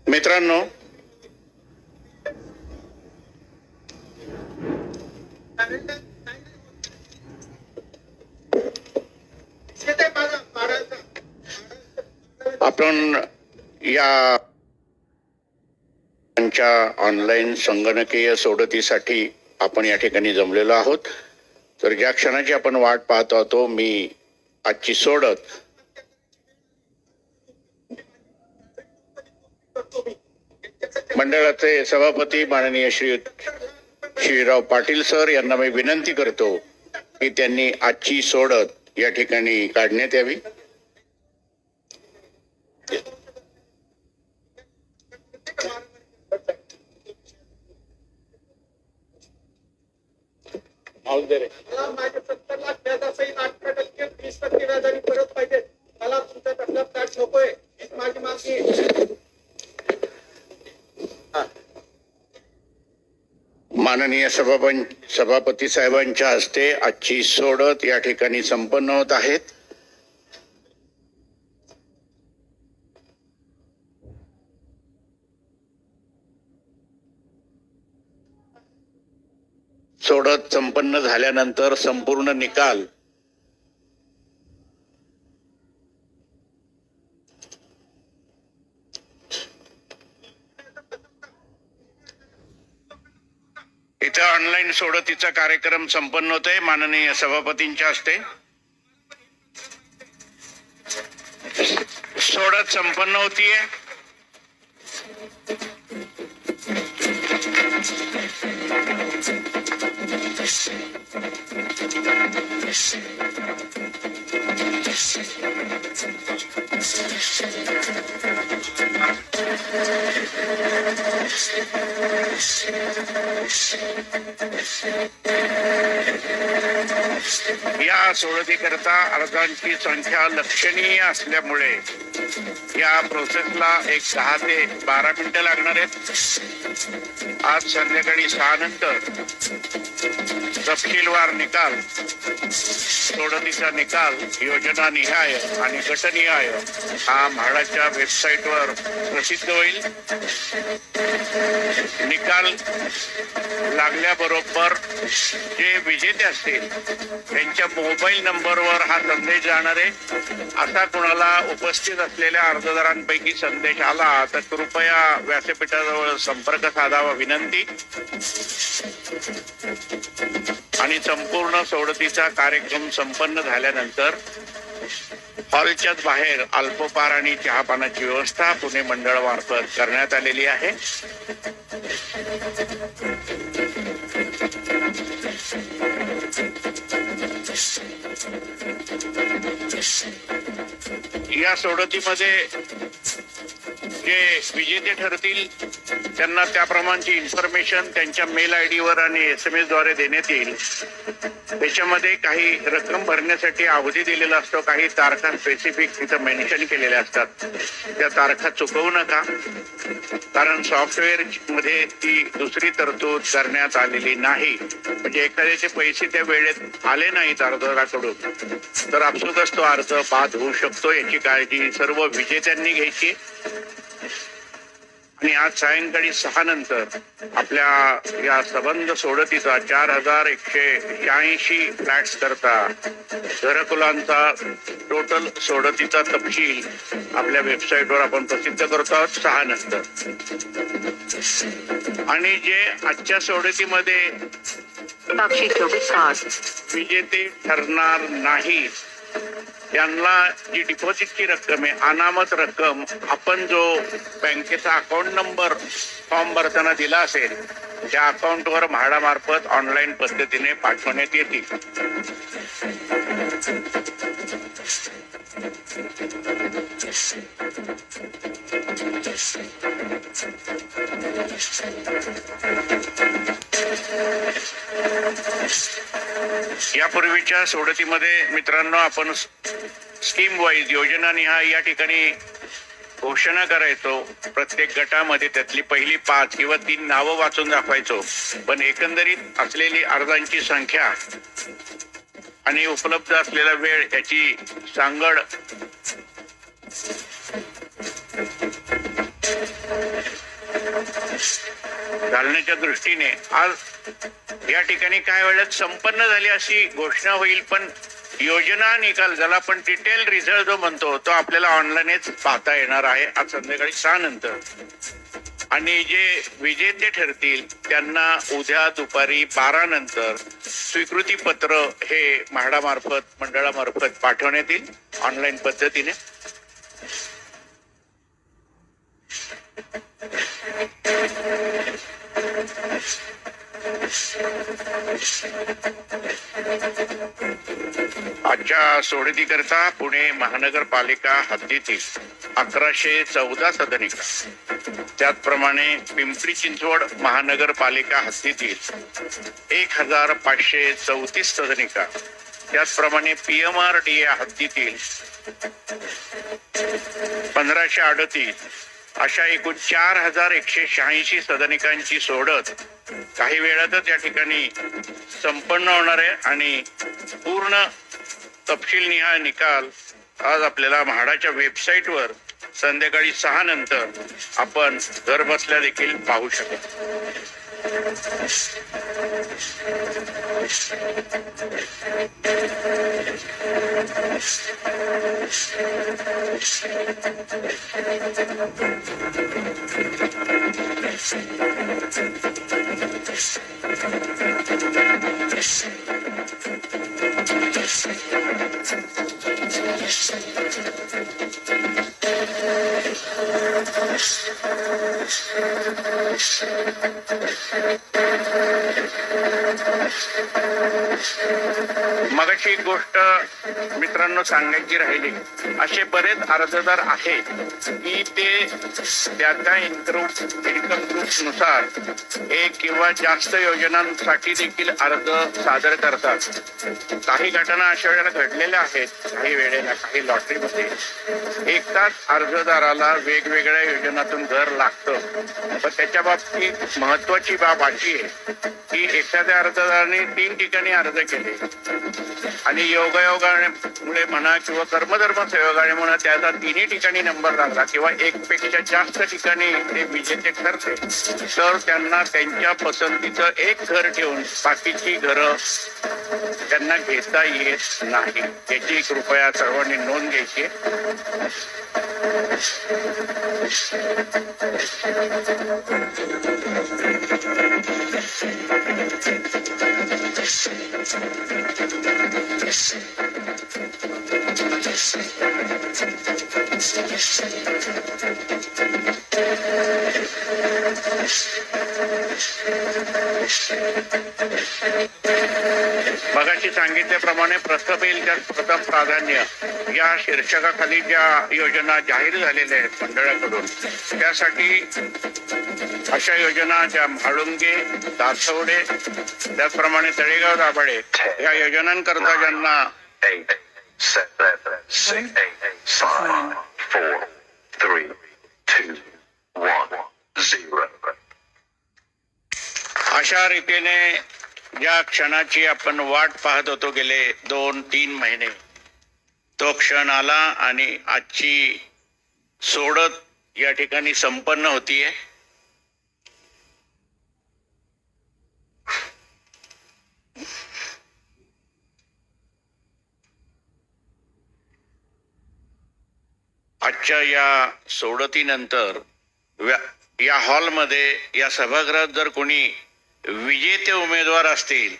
मित्रांनो, आपण या ऑनलाईन संगणकीय सोडतीसाठी आपण या ठिकाणी जमलेलो आहोत. तर ज्या क्षणाची आपण वाट पाहत होतो, मी आजची सोडत मंडळाचे सभापती माननीय श्रीराव पाटील सर यांना मी विनंती करतो की त्यांनी आजची सोडत या ठिकाणी काढण्यात यावी. माझे 70 लाख व्याजासहित 18% 20% व्याजाने परत पाहिजे. मला तुमचा तसला फ्लॅट नकोय, हीच माझी मागणी आहे. माननीय सभापती साहेबांच्या हस्ते आजची सोडत या ठिकाणी संपन्न होत आहेत. सोडत संपन्न झाल्यानंतर संपूर्ण निकाल इथं ऑनलाईन सोडतीचा कार्यक्रम संपन्न होतोय. माननीय सभापतींच्या हस्ते सोडत संपन्न होतीये. या सोडतीकरता अर्जांची संख्या लक्षणीय असल्यामुळे या प्रोसेसला एक 10 ते 12 मिनिटं लागणार आहेत. आज संध्याकाळी 6 नंतर तपशीलवार निकाल, सोडतीचा निकाल योजना निहाय आणि गटनिहाय हा म्हाडाच्या वेबसाईटवर प्रसिद्ध होईल. निकाल लागल्याबरोबर जे विजेते असतील त्यांच्या मोबाईल नंबरवर हा संदेश जाणार आहे. असा कुणाला उपस्थित असलेल्या अर्जदारांपैकी संदेश आला तर कृपया व्यासपीठाजवळ संपर्क साधावा विनंती. आणि संपूर्ण सोडतीचा कार्यक्रम संपन्न झाल्यानंतर हॉलच्याच बाहेर अल्पोपार आणि चहापानाची व्यवस्था पुणे मंडळामार्फत करण्यात आलेली आहे. या सोडतीमध्ये जे विजेते ठरतील त्यांना त्याप्रमाणची इन्फॉर्मेशन त्यांच्या मेल आयडी वर आणि SMS द्वारे देण्यात येईल. त्याच्यामध्ये काही रक्कम भरण्यासाठी अवधी दिलेला असतो, काही तारखा स्पेसिफिक तिथं मेन्शन केलेल्या असतात. त्या तारखा चुकवू नका, कारण सॉफ्टवेअर मध्ये ती दुसरी तरतूद करण्यात आलेली नाही. म्हणजे एखाद्याचे पैसे त्या वेळेत आले नाहीत अर्जदाराकडून तर आपसुकच तो अर्ज बाद होऊ शकतो. याची काळजी सर्व विजेत्यांनी घ्यायची. आणि आज सायंकाळी 6 नंतर आपल्या या संबंध सोडतीचा 4186 फ्लॅट्स करता घरकुलांचा टोटल सोडतीचा तपशील आपल्या वेबसाईटवर आपण प्रसिद्ध करतो आहोत 6 नंतर. आणि जे आजच्या सोडतीमध्ये 724 तास विजेते ठरणार नाही त्यांना जी डिपॉझिटची रक्कम आहे, अनामत रक्कम, आपण जो बँकेचा अकाउंट नंबर फॉर्म भरताना दिला असेल त्या अकाउंटवर म्हाडामार्फत ऑनलाईन पद्धतीने पाठवण्यात येतील. यापूर्वीच्या सोडतीमध्ये मित्रांनो आपण स्कीम वाईज योजना निहाय या ठिकाणी घोषणा करायचो. प्रत्येक गटामध्ये त्यातली पहिली 5 किंवा 3 नावं वाचून दाखवायचो. पण एकंदरीत असलेली अर्जांची संख्या आणि उपलब्ध असलेला वेळ याची सांगड घालण्याच्या दृष्टीने आज या ठिकाणी काय वेळात संपन्न झाली अशी घोषणा होईल, पण योजना निकाल ज्याला आपण डिटेल रिझल्ट जो म्हणतो तो आपल्याला ऑनलाईनच पाहता येणार आहे आज संध्याकाळी 6 नंतर. आणि जे विजेते ठरतील त्यांना उद्या दुपारी 12 नंतर स्वीकृती पत्र हे म्हाडामार्फत मंडळामार्फत पाठवण्यात येईल ऑनलाईन पद्धतीने. आजच्या सोडतीकरता पुणे महानगरपालिका हद्दीतील 1114 सदनिका, त्याचप्रमाणे पिंपरी चिंचवड महानगरपालिका हद्दीतील 1534 सदनिका, त्याचप्रमाणे PMRDA हद्दीतील 1538 अशा एकूण 4186 सदनिकांची सोडत काही वेळातच या ठिकाणी संपन्न होणार आहे. आणि पूर्ण तपशील निहाय निकाल आज आपल्याला म्हाडाच्या वेबसाईटवर संध्याकाळी 6 नंतर आपण घर बसल्या देखील पाहू शकेल. मगाशी एक गोष्ट मित्रांनो सांगायची राहिली, असे बरेच अर्जदार आहेत की ते त्या इन्कम ग्रुप नुसार एक किंवा जास्त योजनांसाठी देखील अर्ज सादर करतात. काही घटना अशा वेळेला घडलेल्या आहेत, काही वेळेला काही लॉटरीमध्ये एकाच अर्जदाराला वेगवेगळ्या योजनातून घर लागतं. पण त्याच्या बाबतीत महत्वाची बाब अशी आहे की एखाद्या अर्जदाराने 3 ठिकाणी अर्ज केले आणि योगायोगामुळे म्हणा किंवा कर्मधर्म संयोगाने म्हणा त्याचा 3ही ठिकाणी नंबर लागला किंवा एकपेक्षा जास्त ठिकाणी ते विजेते ठरते, तर त्यांना त्यांच्या पसंतीचं एक घर ठेवून बाकीची घरं त्यांना घेता येत नाही. याची कृपया सर्वांनी नोंद घ्यायची. मगाशी सांगितल्याप्रमाणे प्रथम येईल त्यात प्रथम प्राधान्य या शीर्षकाखाली ज्या योजना जाहीर झालेल्या आहेत मंडळाकडून, त्यासाठी अशा योजना ज्या म्हाळुंगे, दासवडे, त्याचप्रमाणे तळेगाव दाभाडे या योजनांकरता ज्यांना 8, 7, 6, 5, 4, 3, 2, 1, 0. अशा रीतीने ज्या क्षणाची आपण वाट पाहत होतो गेले 2-3 महिने, तो क्षण आला आणि आजची सोडत या ठिकाणी संपन्न होतीये. आजच्या या सोडतीनंतर या हॉलमध्ये या सभागृहात जर कोणी विजेते उमेदवार असतील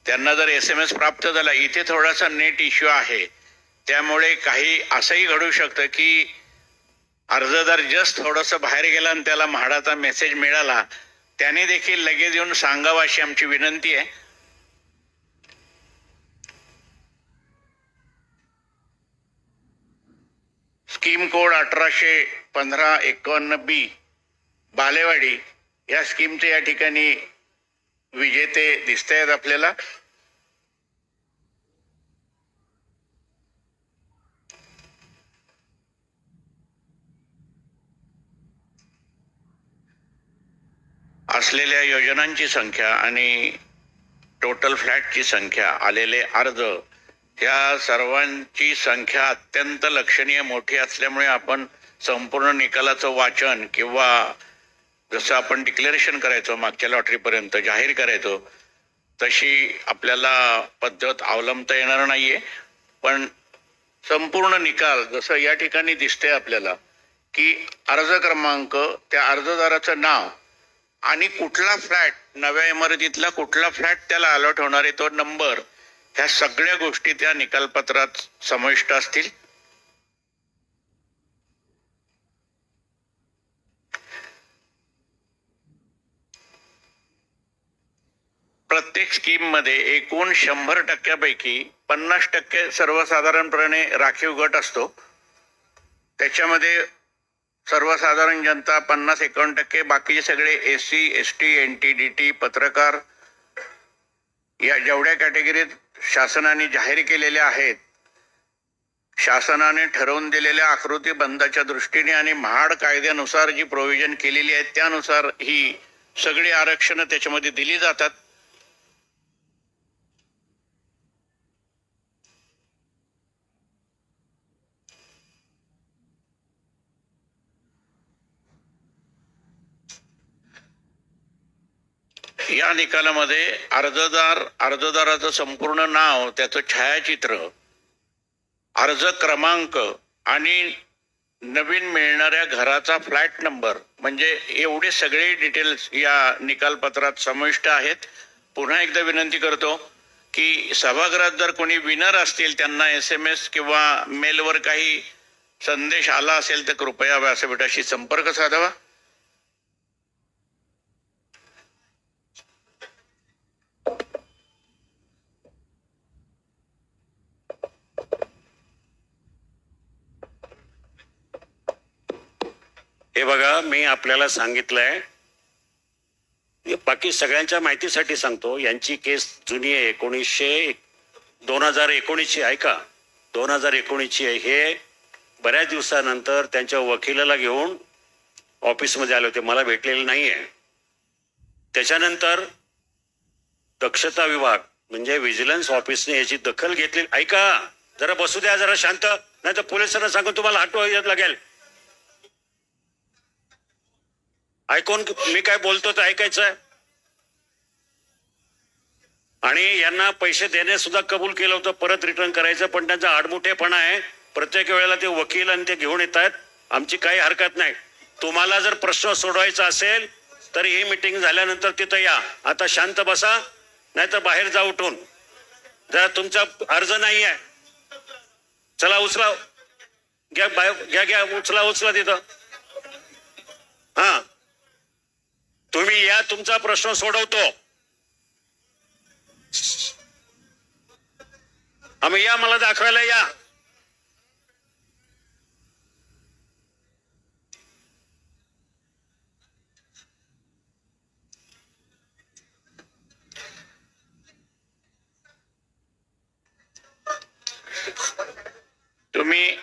त्यांना जर SMS प्राप्त झाला, इथे थोडासा नेट इश्यू आहे त्यामुळे काही असंही घडू शकतं की अर्जदार जस्ट थोडंसं बाहेर गेला आणि त्याला म्हाडाचा मेसेज मिळाला, त्याने देखील लगेच येऊन सांगावं अशी आमची विनंती आहे. स्कीम कोड 1815-51B बालेवाडी या स्कीमचे या ठिकाणी विजेते दिसत आहेत आपल्याला. असलेल्या योजनांची संख्या आणि टोटल फ्लॅटची संख्या, आलेले अर्ज, या सर्वांची संख्या अत्यंत लक्षणीय मोठी असल्यामुळे आपण संपूर्ण निकालाचं वाचन किंवा जसं आपण डिक्लेरेशन करायचो मागच्या लॉटरीपर्यंत जाहीर करायचो तशी आपल्याला पद्धत अवलंबता येणार नाहीये. पण संपूर्ण निकाल जसं या ठिकाणी दिसतंय आपल्याला की अर्ज क्रमांक, त्या अर्जदाराचं नाव आणि कुठला फ्लॅट, नव्या इमारतीतला कुठला फ्लॅट त्याला अलॉट होणार आहे तो नंबर, ह्या सगळ्या गोष्टी त्या निकालपत्रात समाविष्ट असतील. प्रत्येक स्कीम मध्ये एकूण 100% 50% सर्वसाधारणपणे राखीव गट असतो. त्याच्यामध्ये सर्वसाधारण जनता 50-51%, बाकीचे सगळे एससी, एसटी, एनटी, डीटी, पत्रकार या जेवढ्या कॅटेगरीत शासनाने जाहीर केलेल्या आहेत, शासनाने ठरवून दिलेल्या आकृती बंधाच्या दृष्टीने आणि महाड कायद्यानुसार जी प्रोव्हिजन केलेली आहे त्यानुसार ही सगळी आरक्षणं त्याच्यामध्ये दिली जातात. या निकालामध्ये अर्जदाराचं संपूर्ण नाव, त्याचं छायाचित्र, अर्ज क्रमांक आणि नवीन मिळणाऱ्या घराचा फ्लॅट नंबर म्हणजे एवढे सगळे डिटेल्स या निकालपत्रात समाविष्ट आहेत. पुन्हा एकदा विनंती करतो की सभागृहात जर कोणी विनर असतील, त्यांना SMS किंवा मेलवर काही संदेश आला असेल तर कृपया व्यासपीठाशी संपर्क साधावा. हे बघा, मी आपल्याला सांगितलंय, बाकी सगळ्यांच्या माहितीसाठी सांगतो, यांची केस जुनी आहे, 2019 आहे का, 2019 आहे. हे बऱ्याच दिवसानंतर त्यांच्या वकिलाला घेऊन ऑफिसमध्ये आले होते, मला भेटलेले नाही आहे. त्याच्यानंतर दक्षता विभाग म्हणजे व्हिजिलन्स ऑफिसने याची दखल घेतली. ऐका, जरा बसू द्या, जरा शांत, नाही तर पोलिसांना सांगून तुम्हाला हटवायला लागेल. ऐकून मी काय बोलतो ते ऐकायचं. आणि यांना पैसे देणे सुद्धा कबूल केलं होतं, परत रिटर्न करायचं, पण त्यांचा आडमुठेपणा आहे. प्रत्येक वेळेला ते वकील आणि ते घेऊन येत आहेत. आमची काही हरकत नाही. तुम्हाला जर प्रश्न सोडवायचा असेल तर ही मीटिंग झाल्यानंतर तिथं या. आता शांत बसा, नाही तर बाहेर जा उठून. जरा तुमचा अर्ज नाही आहे, चला उचला, घ्या उचला तिथं. हा, तुम्ही या, तुमचा प्रश्न सोडवतो. आम्ही या, मला दाखवायला या. तुम्ही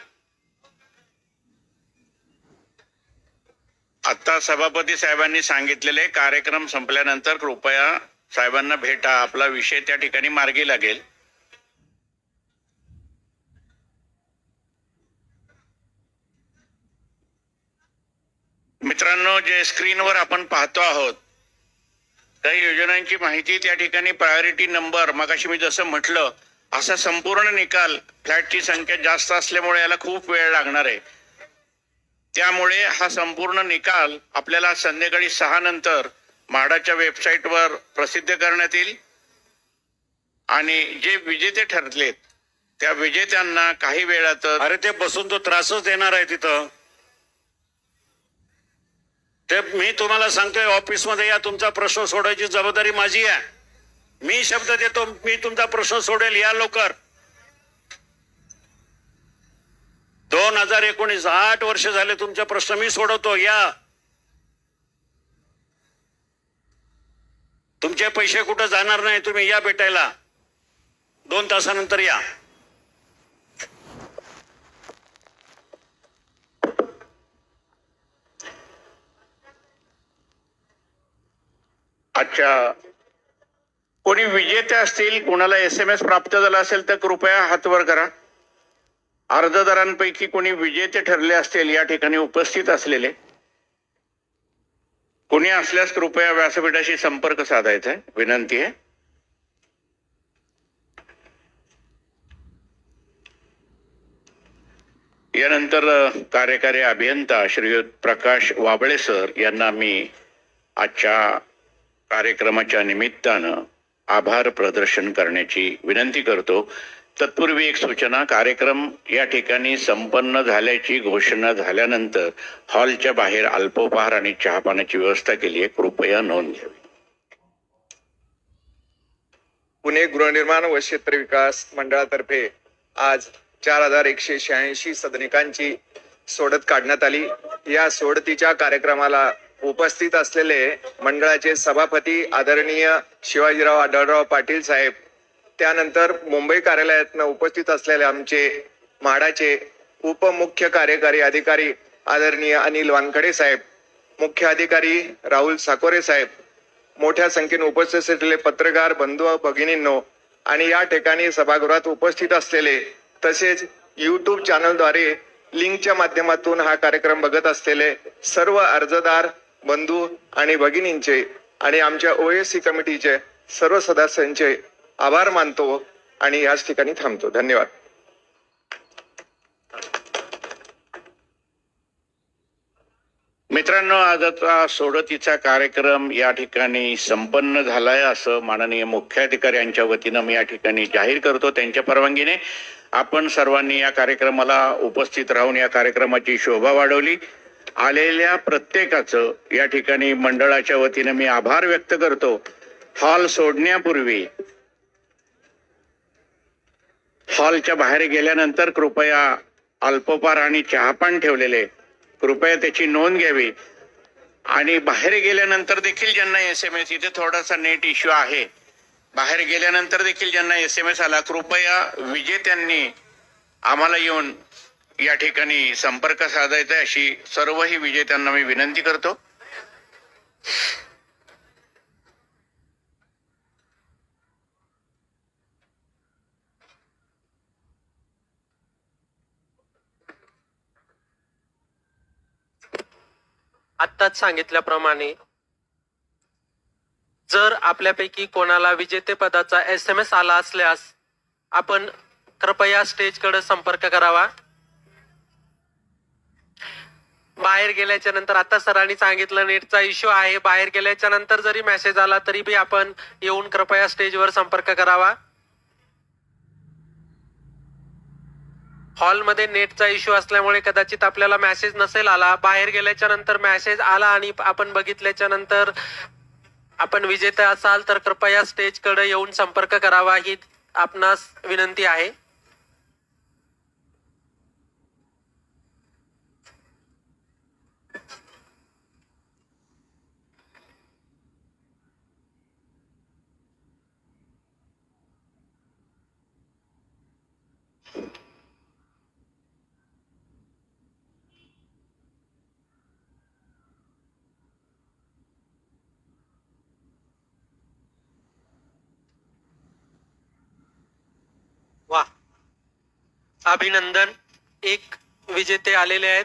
आता सभापती साहेबांनी सांगितलेले कार्यक्रम संपल्यानंतर कृपया साहेबांना भेटा, आपला विषय त्या ठिकाणी मार्गी लागेल. मित्रांनो, जे स्क्रीनवर आपण पाहतो आहोत काही योजनांची माहिती, त्या ठिकाणी प्रायोरिटी नंबर, मगाशी मी जसं म्हटलं असा संपूर्ण निकाल, फ्लॅटची संख्या जास्त असल्यामुळे याला खूप वेळ लागणार आहे. त्यामुळे हा संपूर्ण निकाल आपल्याला संध्याकाळी 6 नंतर म्हाडाच्या वेबसाईटवर प्रसिद्ध करण्यात येईल. आणि जे विजेते ठरलेत त्या विजेत्यांना काही वेळात, अरे ते बसून तो त्रासच देणार आहे तिथं. ते मी तुम्हाला सांगतोय, ऑफिसमध्ये या, तुमचा प्रश्न सोडवायची जबाबदारी माझी आहे. मी शब्द देतो, मी तुमचा प्रश्न सोडेल. या लवकर. 2019 8 वर्ष झाले तुमचे प्रश्न मी सोडवतो. या, तुमचे पैसे कुठं जाणार नाही. तुम्ही या भेटायला, 2 तासानंतर या. अच्छा, कोणी विजेते असतील, कोणाला SMS प्राप्त झाला असेल तर कृपया हात वर करा. अर्जदारांपैकी कोणी विजेते ठरले असतील या ठिकाणी उपस्थित असलेले कोणी असल्यास कृपया व्यासपीठाशी संपर्क साधायचा आहे, विनंती आहे. यानंतर कार्यकारी अभियंता श्रीयुत प्रकाश वाबळे सर यांना मी आजच्या कार्यक्रमाच्या निमित्तानं आभार प्रदर्शन करण्याची विनंती करतो. तत्पूर्वी एक सूचना, कार्यक्रम या ठिकाणी संपन्न झाल्याची घोषणा झाल्यानंतर हॉलच्या बाहेर अल्पोपहार आणि चहापानाची व्यवस्था केली आहे, कृपया नोंद घ्यावी. पुणे गृहनिर्माण व क्षेत्र विकास मंडळातर्फे आज 4186 सदनिकांची सोडत काढण्यात आली. या सोडतीच्या कार्यक्रमाला उपस्थित असलेले मंडळाचे सभापती आदरणीय शिवाजीराव आढळराव पाटील साहेब, त्यानंतर मुंबई कार्यालयातून उपस्थित असलेले आमचे म्हाडाचे उपमुख्य कार्यकारी अधिकारी आदरणीय अनिल वानखडे साहेब, मुख्य अधिकारी राहुल साकोरे साहेब, मोठ्या संख्येने उपस्थित असलेले पत्रकार बंधू भगिनींनो आणि या ठिकाणी सभागृहात उपस्थित असलेले तसेच युट्यूब चॅनलद्वारे लिंकच्या माध्यमातून हा कार्यक्रम बघत असलेले सर्व अर्जदार बंधू आणि भगिनींचे आणि आमच्या ओएससी कमिटीचे सर्व सदस्यांचे आभार मानतो आणि याच ठिकाणी थांबतो. धन्यवाद. मित्रांनो, आजचा सोडतीचा कार्यक्रम या ठिकाणी संपन्न झालाय असं माननीय मुख्याधिकारी यांच्या वतीनं मी या ठिकाणी जाहीर करतो. त्यांच्या परवानगीने आपण सर्वांनी या कार्यक्रमाला उपस्थित राहून या कार्यक्रमाची शोभा वाढवली. आलेल्या प्रत्येकाचं या ठिकाणी मंडळाच्या वतीनं मी आभार व्यक्त करतो. हॉल सोडण्यापूर्वी हॉलच्या बाहेर गेल्यानंतर कृपया अल्पोपहार आणि चहापान ठेवलेले कृपया त्याची नोंद घ्यावी. आणि बाहेर गेल्यानंतर देखील ज्यांना SMS, इथे थोडासा नेट इश्यू आहे, बाहेर गेल्यानंतर देखील ज्यांना SMS आला कृपया विजेत्यांनी आम्हाला येऊन या ठिकाणी संपर्क साधायचा अशी सर्वही विजेत्यांना मी विनंती करतो. आत्ताच सांगितल्याप्रमाणे जर आपल्यापैकी कोणाला विजेतेपदाचा SMS आला असल्यास आपण कृपया स्टेजकडे संपर्क करावा. बाहेर गेल्याच्या नंतर आता सरांनी सांगितलं नेटचा इश्यू आहे, बाहेर गेल्याच्या नंतर जरी मेसेज आला तरी बी आपण येऊन कृपया स्टेजवर संपर्क करावा. हॉलमध्ये नेटचा इश्यू असल्यामुळे कदाचित आपल्याला मेसेज नसेल आला, बाहेर गेल्याच्या नंतर मेसेज आला आणि आपण बघितल्याच्या नंतर आपण विजेता असाल तर कृपया स्टेजकडे येऊन संपर्क करावा ही आपणास विनंती आहे. वा, अभिनंदन, एक विजेते आलेले आहेत.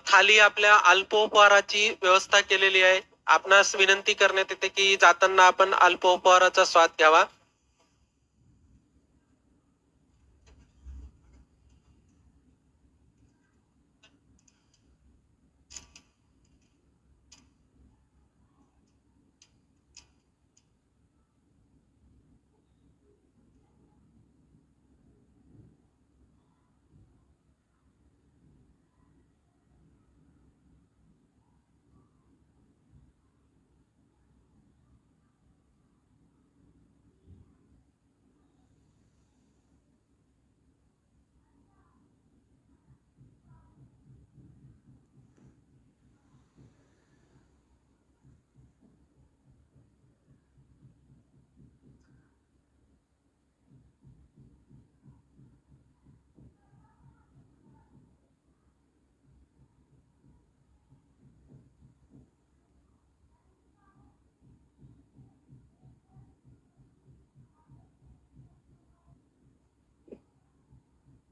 खाली आपल्या अल्पोपहाराची व्यवस्था केलेली आहे. आपणास विनंती करण्यात येते की जाताना आपण अल्पोपहाराचा स्वाद घ्यावा.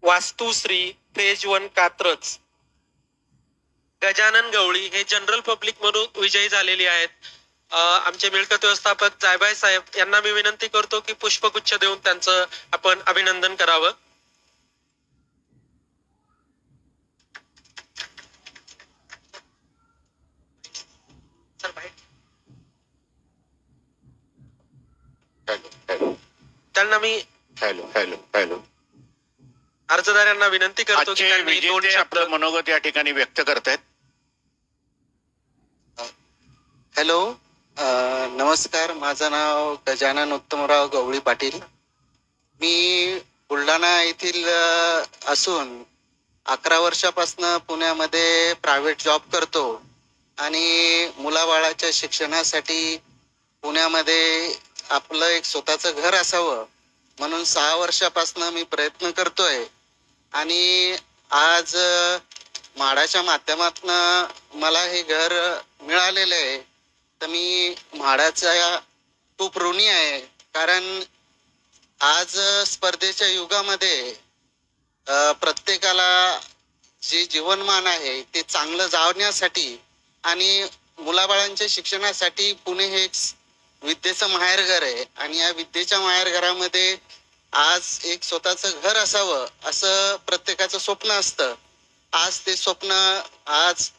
वास्तुश्री फेज 1 कात्रज गजानन गवळी हे जनरल पब्लिक म्हणून विजयी झालेली आहेत. आमचे मिळकत व्यवस्थापक जायबाई साहेब यांना मी विनंती करतो की पुष्पगुच्छ देऊन त्यांचं आपण अभिनंदन करावं. त्यांना मी अर्जदारांना विनंती करतो की आजचे त्यांनी 2 विजेते शब्द. आपलं मनोगत या ठिकाणी व्यक्त करतायत. हॅलो, नमस्कार. माझं नाव गजानन उत्तमराव गवळी पाटील. मी बुलढाणा येथील असून 11 वर्षापासून पुण्यामध्ये प्रायव्हेट जॉब करतो आणि मुलाबाळाच्या शिक्षणासाठी पुण्यामध्ये आपलं एक स्वतःचं घर असावं म्हणून 6 वर्षापासून मी प्रयत्न करतोय. आणि आज म्हाडाच्या माध्यमातून मला हे घर मिळालेलं आहे. तर मी म्हाडाचा खूप ऋणी आहे, कारण आज स्पर्धेच्या युगामध्ये प्रत्येकाला जे जीवनमान आहे ते चांगलं जाण्यासाठी आणि मुलाबाळांच्या शिक्षणासाठी पुणे हे एक विद्येचं माहेरघर आहे. आणि या विद्येच्या माहेरघरामध्ये आज एक स्वतःचं घर असावं असं प्रत्येकाचं स्वप्न असतं. आज ते स्वप्न आज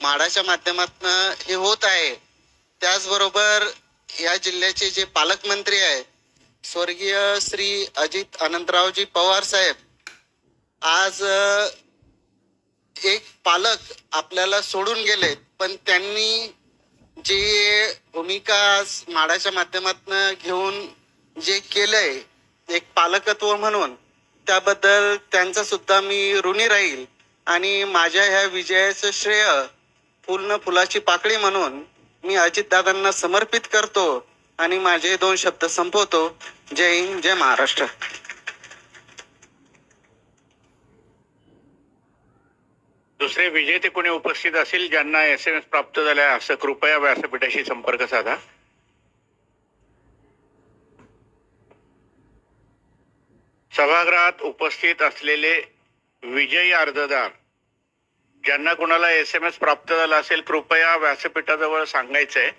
म्हाडाच्या माध्यमातून हे होत आहे. त्याचबरोबर या जिल्ह्याचे जे पालकमंत्री आहेत स्वर्गीय श्री अजित अनंतरावजी पवार साहेब, आज एक पालक आपल्याला सोडून गेले, पण त्यांनी जे भूमिका आज म्हाडाच्या माध्यमातून घेऊन जे केलंय एक पालकत्व म्हणून, त्याबद्दल त्यांचा सुद्धा मी ऋणी राहील. आणि माझ्या ह्या विजयाचं श्रेय फुलनं फुलाची पाकळी म्हणून मी अजितदादांना समर्पित करतो आणि माझे 2 शब्द संपवतो. जय हिंद, जय महाराष्ट्र. दुसरे विजेते कोणी उपस्थित असतील ज्यांना SMS प्राप्त झाला असं कृपया व्यासपीठाशी संपर्क साधा. सभागृहात उपस्थित असलेले विजयी अर्जदार ज्यांना कोणाला SMS प्राप्त झाला असेल कृपया व्यासपीठाजवळ सांगायचंय.